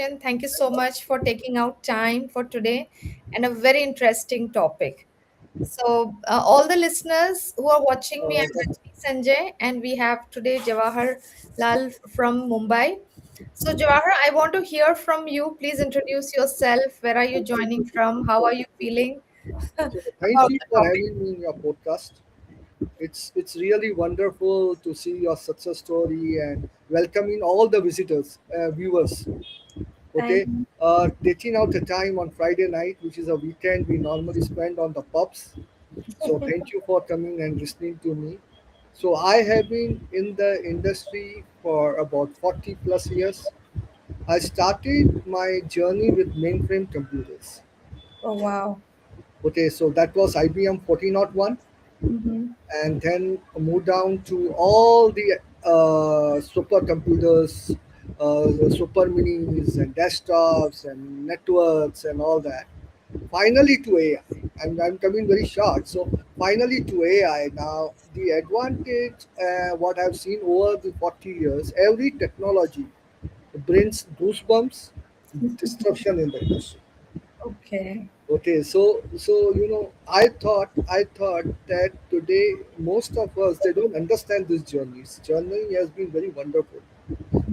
invitation. Thank you so much for taking out time for today and a very interesting topic. So, all the listeners who are watching me, I'm Rajni Sanjay, and we have today Jawahar Lal from Mumbai. So, Jawahar, I want to hear from you. Please introduce yourself. Where are you joining from? How are you feeling So thank about you the for topic? having me in your podcast. It's really wonderful to see your success story and welcoming all the visitors, viewers. Thank Okay, taking out the time on Friday night, which is a weekend we normally spend on the pubs. So thank you for coming and listening to me. So I have been in the industry for about 40 plus years. I started my journey with mainframe computers. Oh, wow. Okay, so that was IBM 1401, Mm-hmm. and then moved down to all the supercomputers, the super minis and desktops and networks and all that. Finally to AI. I'm coming very short. So finally to AI. Now the advantage, what I've seen over the 40 years, every technology brings goosebumps, disruption in the industry. Okay. Okay, so I thought that today most of us they don't understand this journey. This journey has been very wonderful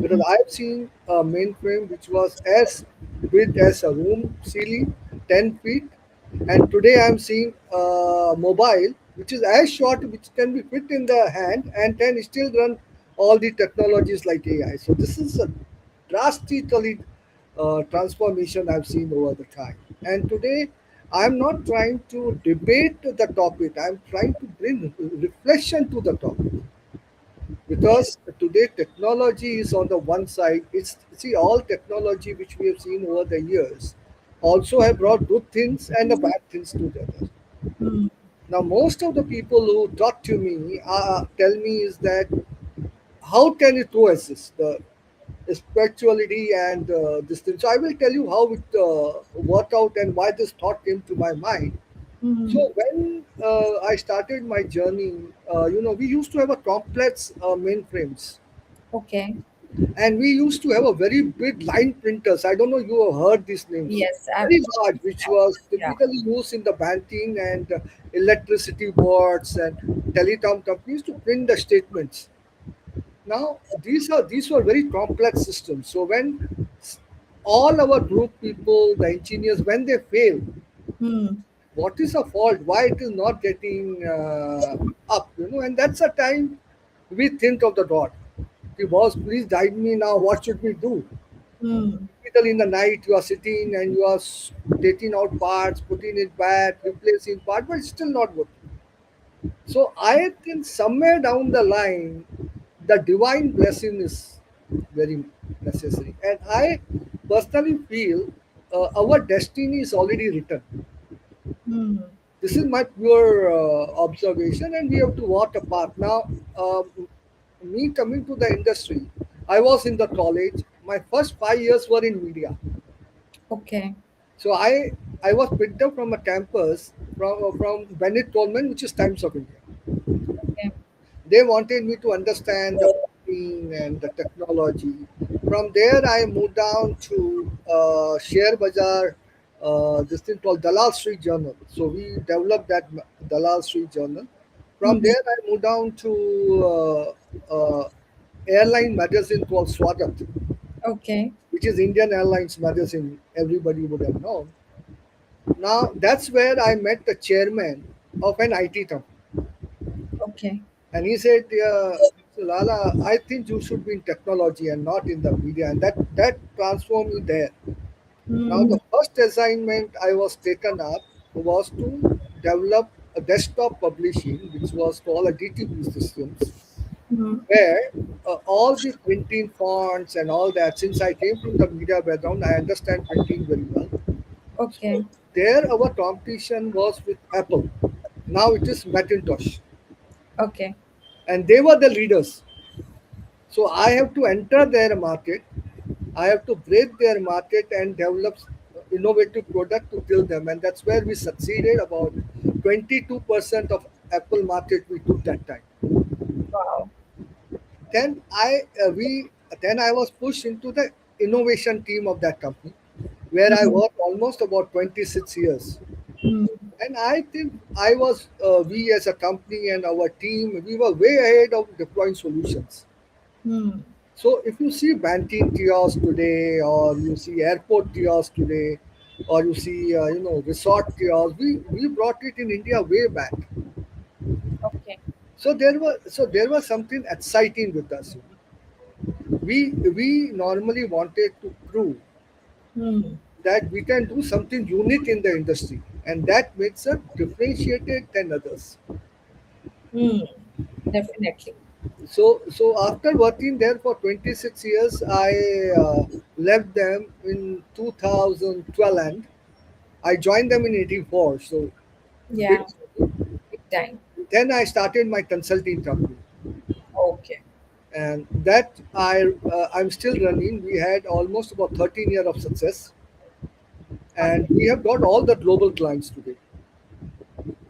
because Mhm. I've seen a mainframe which was as big as a room ceiling, 10 feet, and today I'm seeing a mobile which is as short which can be fit in the hand and can still run all the technologies like AI. So this is a drastically transformation I've seen over the time. And today, I'm not trying to debate the topic. I'm trying to bring reflection to the topic Yes. because today technology is on the one side. It's see all technology which we have seen over the years also have brought good things and the bad things together. Mm. Now, most of the people who talk to me tell me is that how can it coexist? The spirituality and this thing. So I will tell you how it worked out and why this thought came to my mind. Mm. So when I started my journey, we used to have a complex mainframes, Okay. and we used to have a very big line printers. I don't know you have heard these names. Yes, I've Very heard large, of which that. was Yeah. typically used in the banking and electricity boards and telecom companies to print the statements. Now these were very complex systems. So when all our group people, the engineers, when they fail, Hmm. what is the fault? Why it is not getting up? And that's a time we think of the God. The boss, please guide me now. What should we do? Hmm. Typically in the night you are sitting and you are taking out parts, putting it back, replacing part, but it's still not working. So I think somewhere down the line, the divine blessing is very necessary. And I personally feel our destiny is already written. Hmm. This is my pure observation, and we have to walk a path. Now, me coming to the industry, I was in the college. My first 5 years were in media. Okay. So I was picked up from a campus from Bennett Coleman, which is Times of India. Okay. They wanted me to understand the printing and the technology. From there, I moved down to Share Bazaar, this thing called Dalal Street Journal. So we developed that Dalal Street Journal. From Mhm. there, I moved down to airline magazine called Swagat, Okay. which is Indian Airlines magazine. Everybody would have known. Now that's where I met the chairman of an IT company. Okay. And he said, Lala, I think you should be in technology and not in the media. And that transformed me there. Now, Hmm. the first assignment I was taken up was to develop a desktop publishing, which was called a DTP systems, Hmm. where all the printing fonts and all that, since I came from the media background, I understand printing very well. So Okay. there our competition was with Apple. Now it is Macintosh. Okay. And they were the leaders. So I have to enter their market. I have to break their market and develop innovative product to kill them, and that's where we succeeded. About 22% of Apple market we took that time. Wow. Then I was pushed into the innovation team of that company, where I Mm, worked almost about 26 years. mm, And I think we as a company and our team, we were way ahead of deploying solutions. mm. So if you see Banting kiosk today, or you see airport kiosk today, or you see resort kiosk, we brought it in India way back. Okay. So there was something exciting with us. We normally wanted to prove Mm, that we can do something unique in the industry, and that makes us differentiated than others. mm. Definitely. So after working there for 26 years, I left them in 2012, and I joined them in 84. So bit, Yeah. Big time. then I started my consulting company, Okay. and that I'm still running. We had almost about 13 years of success, and Wonderful. we have got all the global clients today.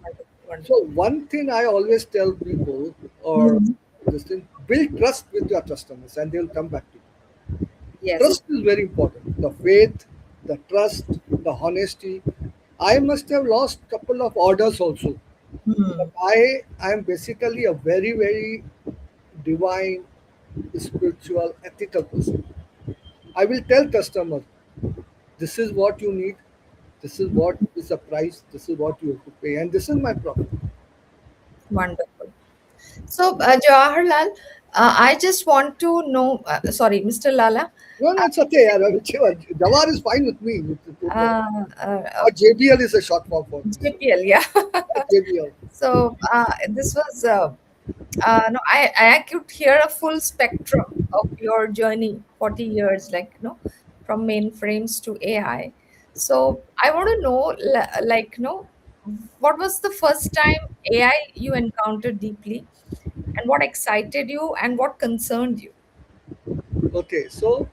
Wonderful. So Wonderful. one thing I always tell people, or Mm. this thing, build trust with your customers, and they'll come back to you. Yes. Trust is very important. The faith, the trust, the honesty. I must have lost couple of orders also, but Mm. I am basically a very divine, spiritual, ethical person. I will tell customer, this is what you need, this is what is the price, this is what you have to pay, and this is my profit. Wonderful. So, Jawaharlal, I just want to know, sorry, Mr. Lala. No, no, Uh, it's okay. Yeah, whichever. Jawar is fine with me. No problem. Or okay. JBL is a short form for me. So JPL, yeah. JBL. So, this was, no, I could hear a full spectrum of your journey, 40 years, like, from mainframes to AI. So, I want to know, like, what was the first time AI you encountered deeply, and what excited you, and what concerned you? Okay, so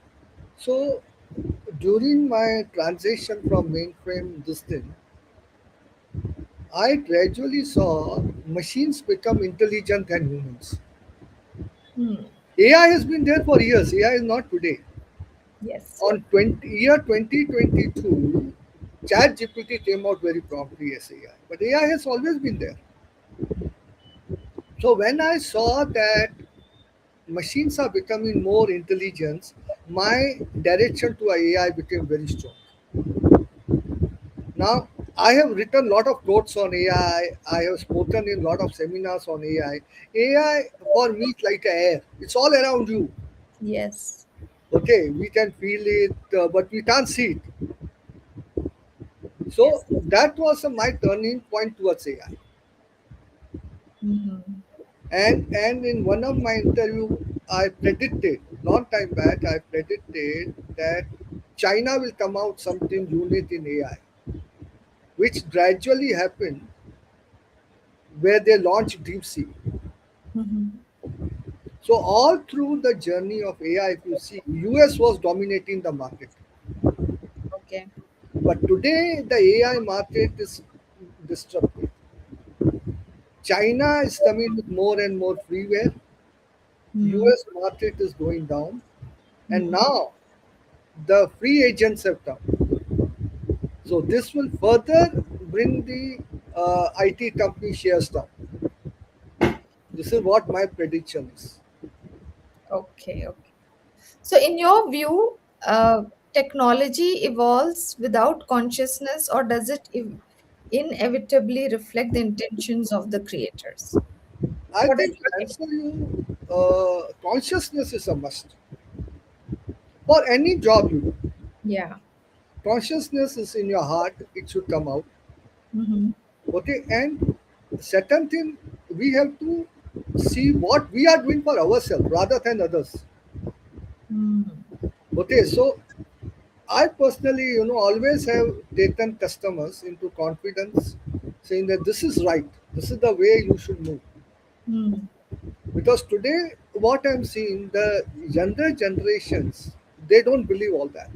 during my transition from mainframe this thing, I gradually saw machines become intelligent than humans. Hmm. AI has been there for years. AI is not today. Yes. On 2022, ChatGPT came out very promptly as AI, but AI has always been there. So when I saw that machines are becoming more intelligent, my direction to AI became very strong. Now, I have written a lot of quotes on AI. I have spoken in a lot of seminars on AI. AI for me is like air. It's all around you. Yes. Okay, we can feel it, but we can't see it. So Yes. that was my turning point towards AI. Hmm. And in one of my interview, I predicted long time back. I predicted that China will come out something unique in AI, which gradually happened where they launched DeepSeek. Hmm. So all through the journey of AI, if you see, US was dominating the market, Okay. but today the AI market is disrupted. China is coming with more and more freeware. Hmm. US market is going down, and Hmm. now the free agents have come. So this will further bring the IT company shares down. This is what my prediction is. Okay. Okay. So, in your view, technology evolves without consciousness, or does it inevitably reflect the intentions of the creators? I What is think to your take? answer you, consciousness is a must for any job you do. Yeah. Consciousness is in your heart; it should come out. Mm-hmm. Okay, and second thing, we have to see what we are doing for ourselves rather than others. Mm. Okay, so I personally, always have taken customers into confidence, saying that this is right, this is the way you should move. Mm. Because today, what I'm seeing, the younger generations, they don't believe all that.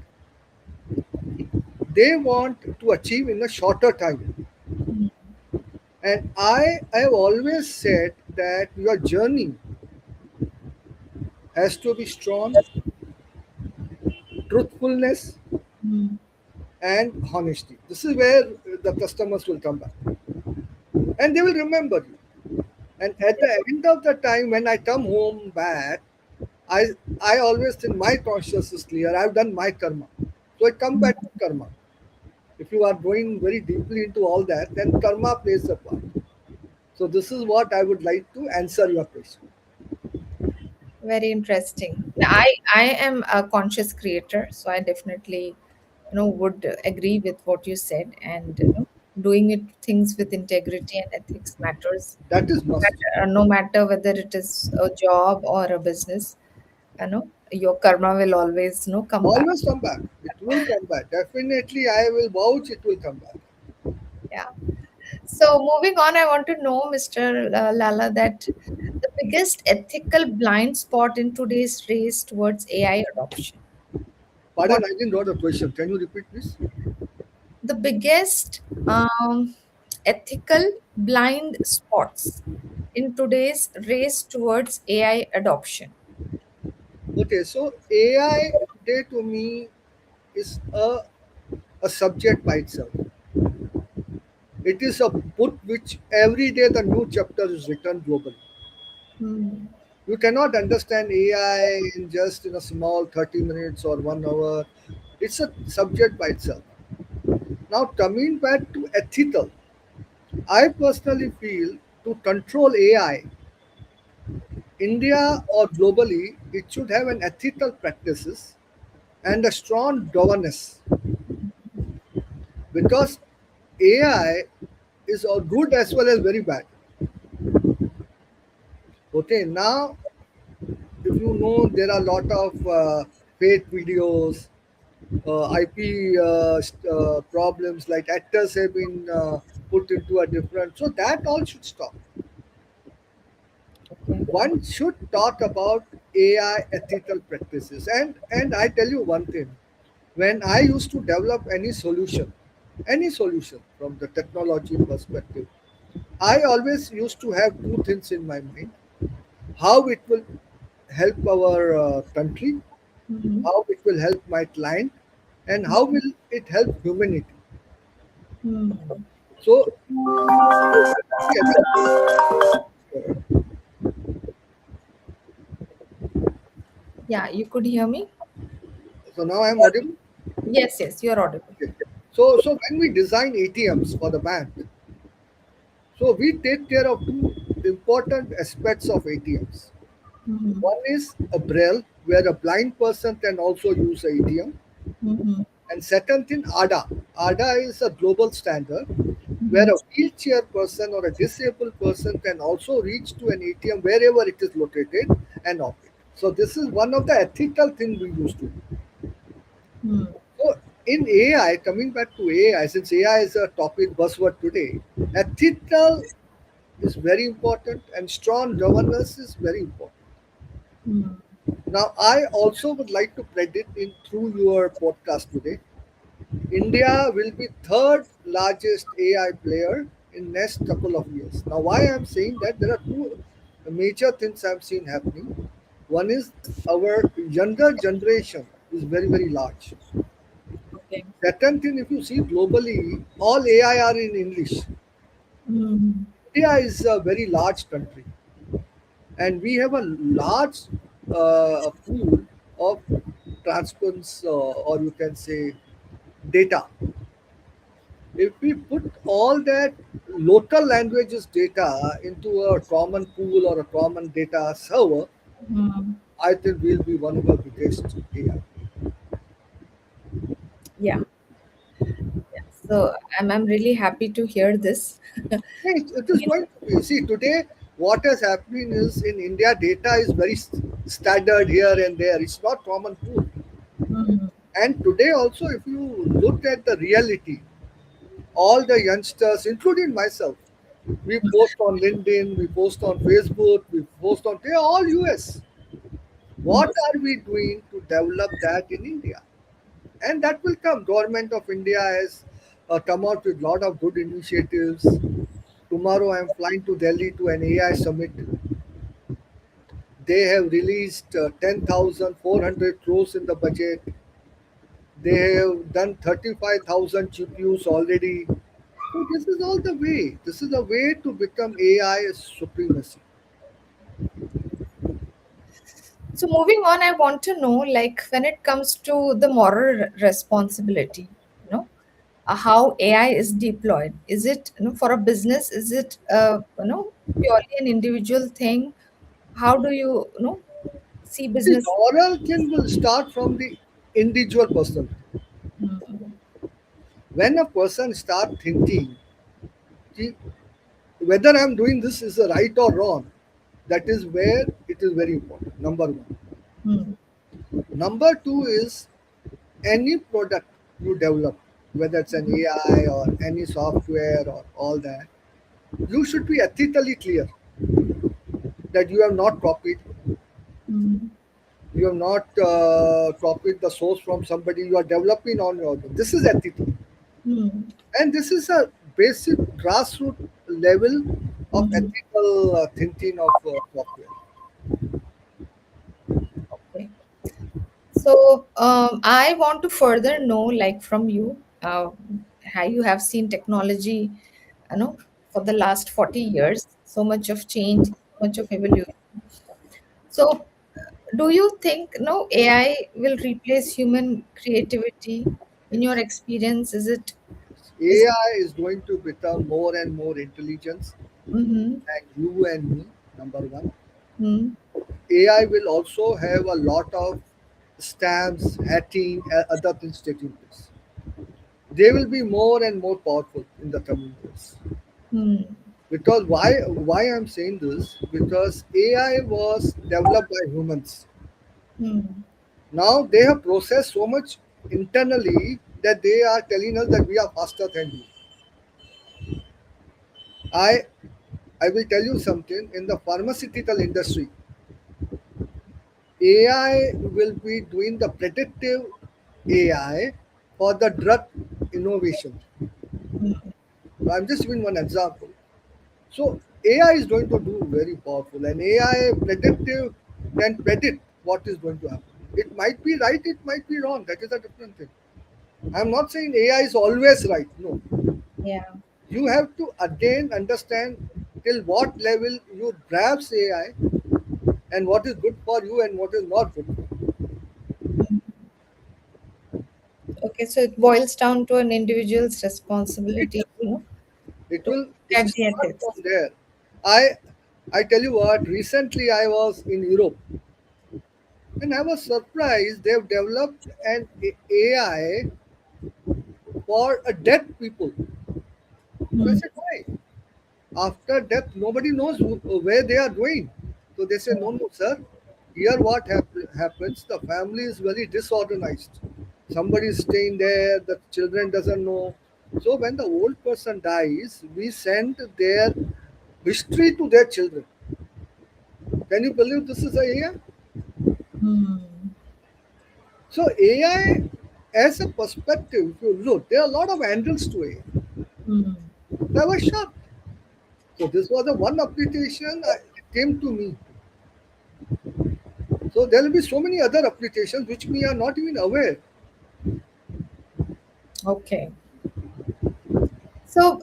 They want to achieve in a shorter time. Mm. And I have always said that your journey has to be strong, truthfulness, Mm. and honesty. This is where the customers will come back and they will remember you. And at the end of the time, when I come home back, I I always think my conscience is clear. I've done my karma, so I come back to karma. If you are going very deeply into all that, then karma plays a part. So this is what I would like to answer your question. Very interesting. I am a conscious creator, so I definitely, would agree with what you said, and doing it things with integrity and ethics matters. That is must. No matter whether it is a job or a business, your karma will always, come back. Always come back. It will come back. Definitely, I will vouch it will come back. Yeah. So moving on, I want to know, Mr. Lala, that the biggest ethical blind spot in today's race towards AI adoption. Pardon, What I didn't know the question. Can you repeat, please? the biggest ethical blind spots in today's race towards AI adoption? Okay, so AI today to me is a subject by itself. It is a book which every day the new chapter is written globally. Hmm. You cannot understand AI in just in a small 30 minutes or 1 hour. It's a subject by itself. Now, coming back to ethical, I personally feel to control AI, India or globally, it should have an ethical practices and a strong governance because AI is all good as well as very bad. Okay, now if you know there are a lot of fake videos, IP problems like actors have been put into a different, so that all should stop. Okay. One should talk about AI ethical practices, and I tell you one thing: when I used to develop any solution from the technology perspective, I always used to have two things in my mind: how it will help our country, Hmm. how it will help my client, and how will it help humanity. Hmm. So, Yeah, you could hear me? so now I'm audible. Yes, yes, you're audible. Okay. So when we design ATMs for the bank, so we take care of two important aspects of ATMs. Hmm. One is a braille, where a blind person can also use a ATM, Hmm. and second thing, ADA. ADA is a global standard where Hmm. a wheelchair person or a disabled person can also reach to an ATM wherever it is located and operate. So this is one of the ethical things we used to do. Hmm. So in AI, coming back to AI, since AI is a topic buzzword today, ethical is very important and strong governance is very important. Hmm. Now, I also would like to predict in through your podcast today, India will be third largest AI player in next couple of years. Now, why I'm saying that there are two major things I've seen happening. One is our younger generation is very large. Okay. Second thing, if you see globally, all AI are in English. Hmm. India is a very large country, and we have a large pool of transparency, or you can say data. If we put all that local languages data into a common pool or a common data server, Hmm. I think we'll be one of the biggest AI. Yeah. Yeah. So I'm really happy to hear this. It is going to be. See, today what is happening is in India, data is very standard here and there. It's not common pool. Hmm. And today also, if you look at the reality, all the youngsters, including myself, we post on LinkedIn, we post on Facebook, we post on, they are all US. What are we doing to develop that in India? And that will come. Government of India has come out with lot of good initiatives. Tomorrow I am flying to Delhi to an AI summit. They have released 10,400 crores in the budget. They have done 35,000 GPUs already. So this is all the way. This is the way to become AI supremacy. So moving on, I want to know, like, when it comes to the moral responsibility, you know, how AI is deployed. Is it, for a business? Is it, purely an individual thing? How do you, see The business? moral thing will start from the individual person. Hmm. When a person start thinking, "Ki, whether I'm doing this is right or wrong," that is where it is very important. Number one. Hmm. Number two is any product you develop, whether it's an AI or any software or all that, you should be ethically clear that you have not copied, Hmm. you have not copied the source from somebody, you are developing on your own. This is ethical. Hmm. And this is a basic grassroots level of Hmm. ethical thinking of software. Okay. So I want to further know, like, from you, how you have seen technology, for the last 40 years, so much of change, so much of evolution. So, do you think no AI will replace human creativity? In your experience, is it? AI is going to become more and more intelligence Mm-hmm. than you and me, number one. Mm-hmm. AI will also have a lot of stamps, hacking, and other things taking place. They will be more and more powerful in the coming years. Hmm. Because why I'm saying this? Because AI was developed by humans. Hmm. Now they have processed so much internally that they are telling us that we are faster than you. I I will tell you something. In the pharmaceutical industry, AI will be doing the predictive AI for the drug innovation. Hmm. I'm just giving one example. So AI is going to do very powerful, and AI predictive can predict what is going to happen. It might be right, it might be wrong. That is a different thing. I'm not saying AI is always right. No, Yeah. you have to again understand till what level you grasp AI and what is good for you and what is not good. Okay, so it boils down to an individual's It responsibility, it to will look at the start ethics. from there. I I tell you what. Recently, I was in Europe and I was surprised. They've developed an AI for a deaf people. So I Hmm. said, why? After death, nobody knows where they are going. So they say, no, no, sir. Here, what happens? The family is very disorganized. Somebody is staying there. The children doesn't know. So when the old person dies, we send their history to their children. Can you believe this is a AI? Hmm. So AI, as a perspective, if you look, there are a lot of angles to AI. Hmm. I was shocked. So this was the one application it came to me. So there will be so many other applications which we are not even aware. Okay. So,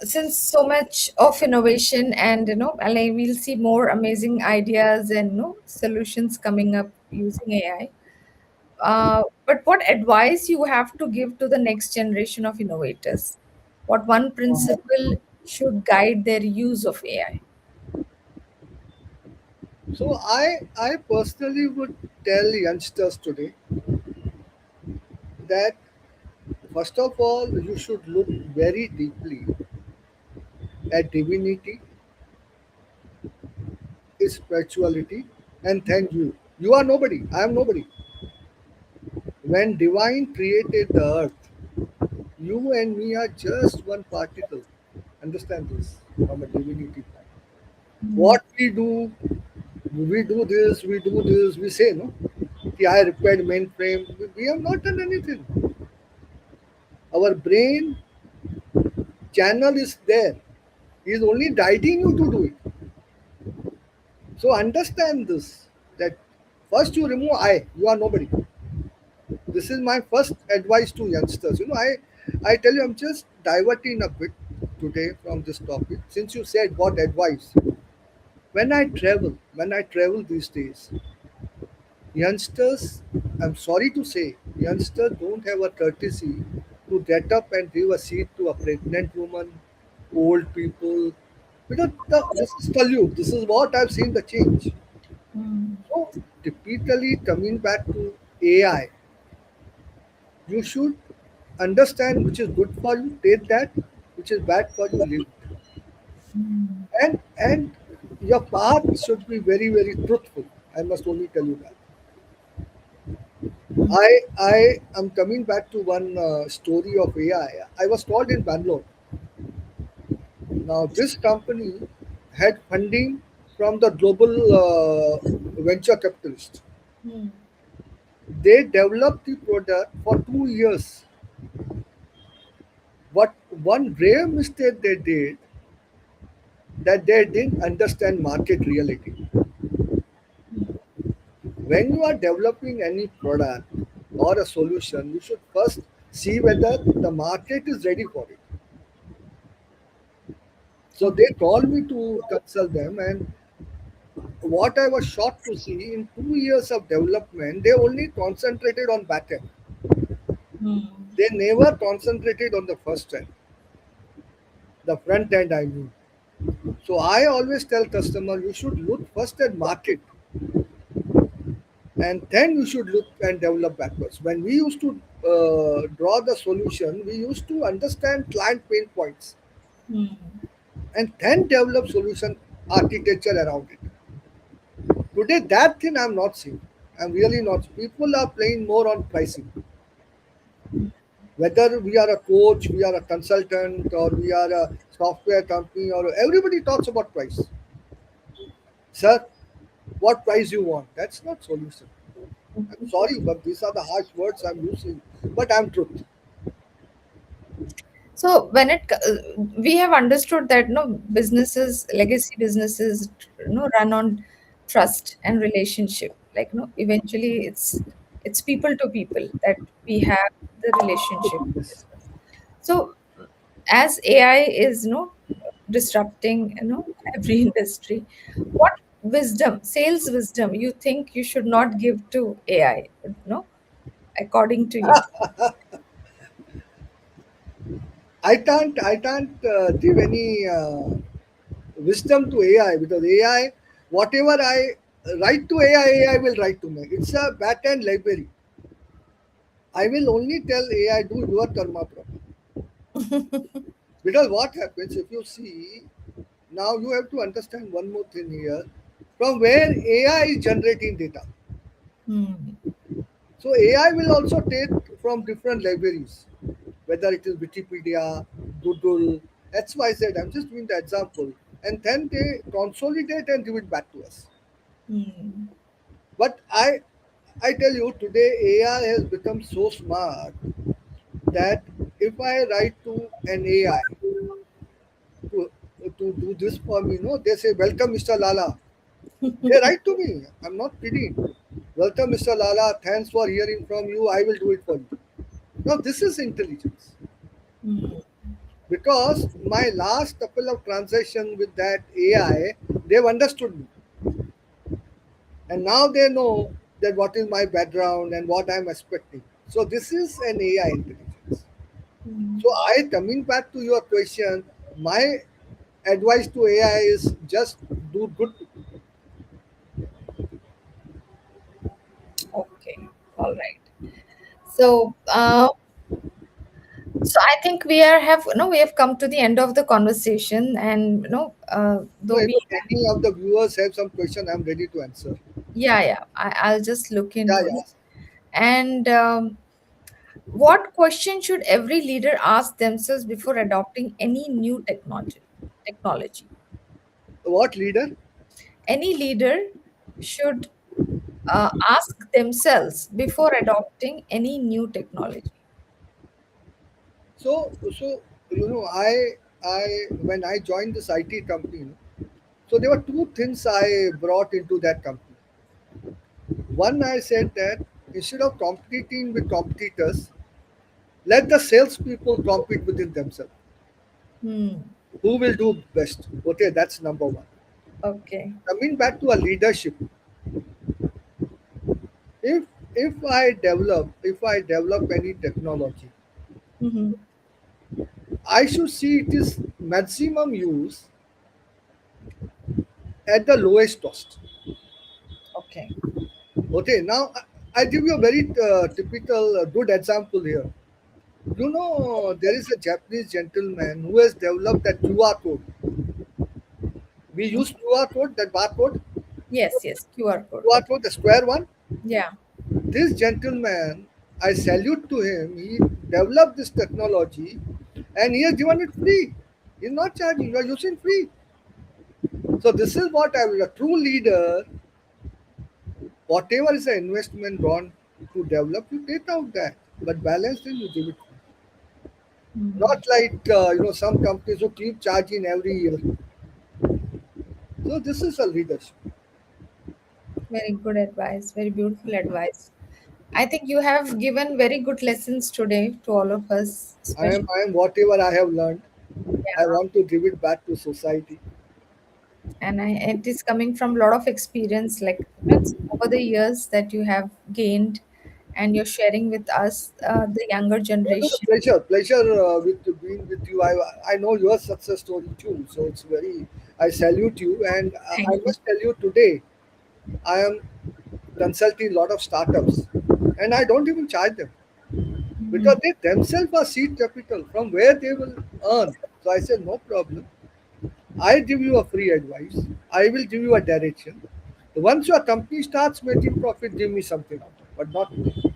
since so much of innovation and like, we'll see more amazing ideas and solutions coming up using AI. But what advice you have to give to the next generation of innovators? What one principle should guide their use of AI? So I personally would tell youngsters today that first of all you should look very deeply at divinity, spirituality, and thank you. You are nobody. I am nobody. When divine created the earth, you and me are just one particle. Understand this from a divinity point. Hmm. What we do this, we do this, we say, no? "Ki I repaired mainframe." We have not done anything. Our brain channel is there. He is only guiding you to do it. So understand this that first you remove I, you are nobody. This is my first advice to youngsters. I tell you, I'm just diverting a bit today from this topic. Since you said what advice, when I travel these days, youngsters, I'm sorry to say, youngsters don't have a courtesy to get up and give a seat to a pregnant woman, old people. This is Kalyu. This is what I've seen the change. Hmm. So typically coming back to AI, you should understand which is good for you, take that, which is bad for you, leave it. Hmm. And your path should be very, very truthful. I must only tell you that. Hmm. I am coming back to one story of AI. I was told in Bangalore. Now this company had funding from the global venture capitalists. Hmm. They developed the product for 2 years. But one rare mistake they did, that they didn't understand market reality. Hmm. When you are developing any product or a solution, you should first see whether the market is ready for it. So Okay. they called me to consult them, and what I was shocked to see, in 2 years of development, they only concentrated on back end. Hmm. They never concentrated on the first end, the front end. I mean, so I always tell customer you should look first at market, and then you should look and develop backwards. When we used to draw the solution, we used to understand client pain points Hmm. and then develop solution architecture around it. Today, that thing I'm not seeing. I'm really not. People are playing more on pricing. Whether we are a coach, we are a consultant, or we are a software company, or everybody talks about price. Sir, what price you want? That's not solution. I'm sorry, but these are the harsh words I'm using. But I'm truth. So we have understood that businesses, legacy businesses, run on trust and relationship. Like eventually it's people to people that we have the relationship. Yes. So as AI is disrupting every industry, what sales wisdom you think you should not give to AI? According to you. I can't give any wisdom to AI, because AI, whatever I write to AI, AI will write to me. It's a back end library. I will only tell AI, do your karma proper. Because what happens if you see, now you have to understand one more thing here, from where AI is generating data. Hmm. So AI will also take from different libraries, whether it is Wikipedia, Google, XYZ. I'm just giving the example. And then they consolidate and give it back to us. Hmm. But I tell you, today AI has become so smart that if I write to an AI to, to do this for me, no, they say, welcome, Mr. Lala. They write to me. I'm not kidding. Welcome, Mr. Lala. Thanks for hearing from you. I will do it for you. Now, this is intelligence. Hmm. Because my last couple of transactions with that AI, they've understood me. And now they know that what is my background and what I'm expecting. So this is an AI intelligence. Hmm. So I coming back to your question, my advice to AI is just do good. Okay, all right. So, I think we have come to the end of the conversation, and So though if we any of the viewers have some question, I'm ready to answer. yeah, I'll just look Yeah, into it. yeah. And what question should every leader ask themselves before adopting any new technology? What leader? Any leader should ask themselves before adopting any new technology. So I when I joined this IT company, so there were two things I brought into that company. One, I said that instead of competing with competitors, let the salespeople compete within themselves. Hmm. Who will do best? Okay, that's number one. Okay. Coming back to a leadership, if if I develop any technology, Mm-hmm. I should see it is maximum use at the lowest cost. Okay. Okay, now I give you a very typical good example here. You know, there is a Japanese gentleman who has developed a QR code. We use QR code, that barcode, Yes, yes. QR code. QR Okay. code, the square one. Yeah. This gentleman, I salute to him. He developed this technology and he has given it free. He's not charging, you are using free. So this is what I will, a true leader, whatever is the investment gone to develop, you take out that. But balance then you give it. Hmm. Not like some companies who keep charging every year. So this is a leadership. Very good advice. Very beautiful advice. I think you have given very good lessons today to all of us, especially. I am whatever I have learned, I Yeah. want to give it back to society. And it is coming from a lot of experience, like it's over the years that you have gained, and you're sharing with us, the younger It was a generation. pleasure with being with you. I know your success story too, so it's very. I salute you, and I Thank you. must tell you today, I am consulting a lot of startups, and I don't even charge them because Mhm. they themselves are seed capital from where they will earn. So I said no problem. I give you a free advice. I will give you a direction. Once your company starts making profit, give me something out of it, but not me.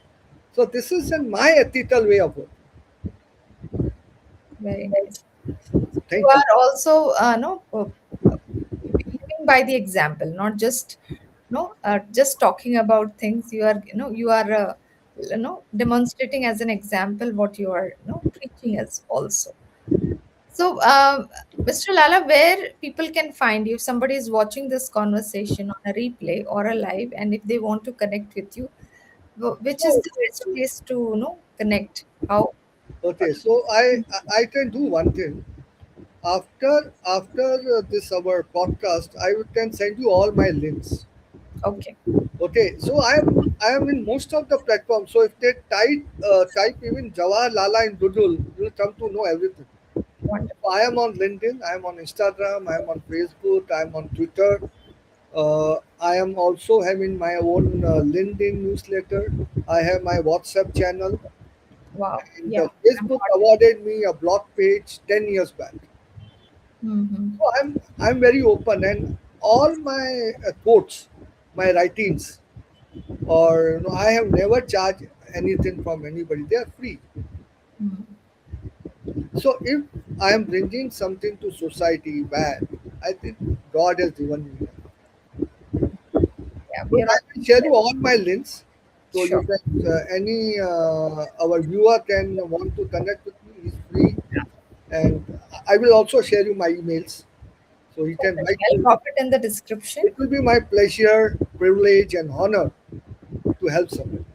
So this is my ethical way of work. Very nice. You Thank you. are also no living by the example, not just just talking about things. You are you are demonstrating as an example what you are preaching as also. So, Mr. Lala, where people can find you, if somebody is watching this conversation on a replay or a live, and if they want to connect with you, which is So, the best place to connect? How? okay, so I can do one thing. After this our podcast, I can send you all my links. Okay, Okay, so I am in most of the platforms. So if they type even Jawahar Lalla in Google, you'll come to know everything. wonderful. I am on LinkedIn, I am on Instagram, I am on Facebook, I am on Twitter. I am also having my own LinkedIn newsletter. I have my WhatsApp channel, Wow. and Yeah, I'm Facebook not. awarded me a blog page 10 years back. Mm-hmm. So I'm very open, and all my quotes, my writings, or I have never charged anything from anybody. They are free. Mm. So if I am bringing something to society bad, I think God has given me. Yeah, we But are I all will share you very all my links, so you sure. can any our viewer can want to connect with me. Is free, and I will also share you my emails, so he can Definitely. write I'll to me. drop it in the description. It will be my pleasure, privilege, and honor to help someone.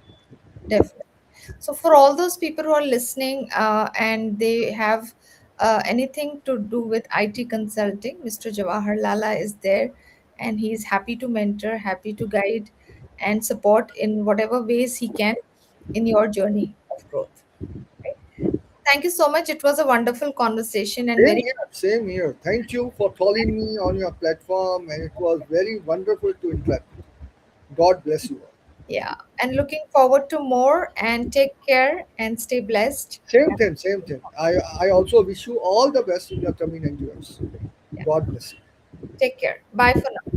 Definitely. So, for all those people who are listening and they have anything to do with IT consulting, Mr. Jawahar Lalla is there, and he is happy to mentor, happy to guide, and support in whatever ways he can in your journey of growth. Right? Thank you so much. It was a wonderful conversation and Same very, here, same here. Thank you for calling me on your platform, and it was very wonderful to interact. God bless you all. yeah, and looking forward to more. And take care and stay blessed. Same thing, same thing. I also wish you all the best in your coming endeavors. Yeah, God bless you. take care. Bye for now.